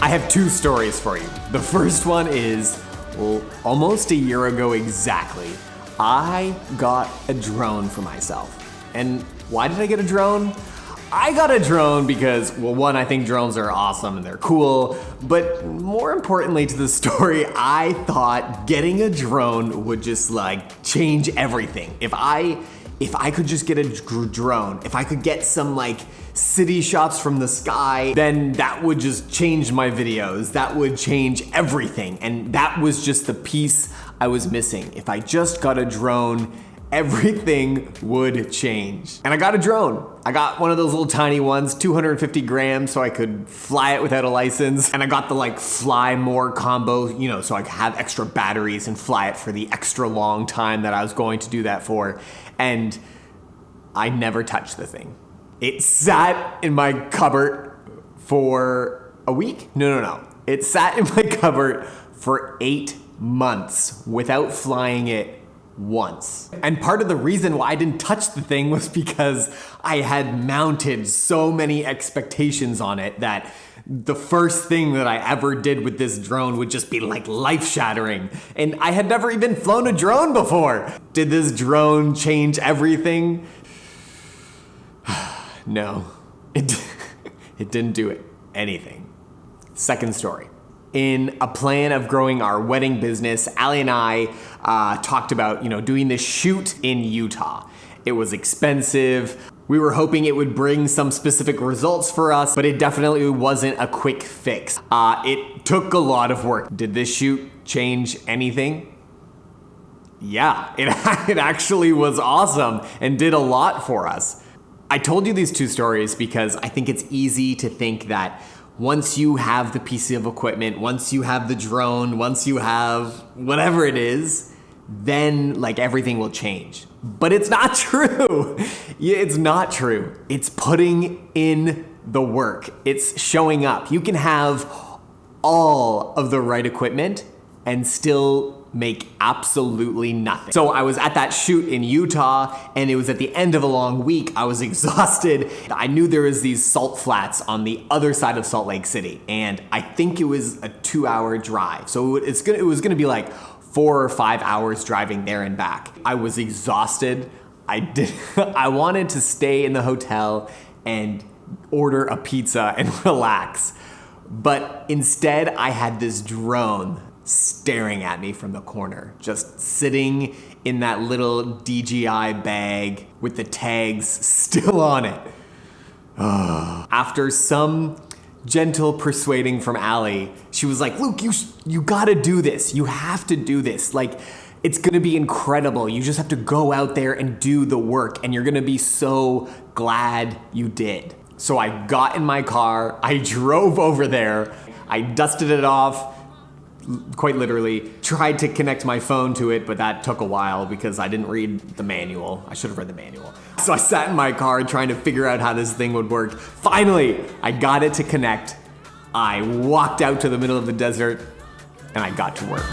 I have two stories for you. The first one is, well, almost a year ago exactly, I got a drone for myself. And why did I get a drone? I got a drone because, well, one, I think drones are awesome and they're cool, but more importantly to the story, I thought getting a drone would just like change everything. If I could just get a drone, if I could get some like city shots from the sky, then that would just change my videos. That would change everything. And that was just the piece I was missing. If I just got a drone, everything would change. And I got a drone. I got one of those little tiny ones, 250 grams, so I could fly it without a license. And I got the like fly more combo, you know, so I could have extra batteries and fly it for the extra long time that I was going to do that for. And I never touched the thing. It sat in my cupboard for a week? No. It sat in my cupboard for 8 months without flying it once. And part of the reason why I didn't touch the thing was because I had mounted so many expectations on it that the first thing that I ever did with this drone would just be like life-shattering. And I had never even flown a drone before. Did this drone change everything? No, it didn't do anything. Second story. In a plan of growing our wedding business, Ali and I talked about, doing this shoot in Utah. It was expensive. We were hoping it would bring some specific results for us, but it definitely wasn't a quick fix. It took a lot of work. Did this shoot change anything? Yeah, it actually was awesome and did a lot for us. I told you these two stories because I think it's easy to think that once you have the piece of equipment, once you have the drone, once you have whatever it is, then like everything will change. But it's not true. It's not true. It's putting in the work. It's showing up. You can have all of the right equipment and still make absolutely nothing. So I was at that shoot in Utah and it was at the end of a long week. I was exhausted. I knew there was these salt flats on the other side of Salt Lake City and I think it was a 2-hour drive. So it was gonna be like 4 or 5 hours driving there and back. I was exhausted. I wanted to stay in the hotel and order a pizza and relax. But instead I had this drone staring at me from the corner, just sitting in that little DJI bag with the tags still on it. After some gentle persuading from Ali, she was like, Luke, you gotta do this. You have to do this. Like, it's gonna be incredible. You just have to go out there and do the work and you're gonna be so glad you did. So I got in my car, I drove over there, I dusted it off, quite literally, tried to connect my phone to it, but that took a while because I didn't read the manual. I should have read the manual. So I sat in my car trying to figure out how this thing would work. Finally, I got it to connect. I walked out to the middle of the desert and I got to work.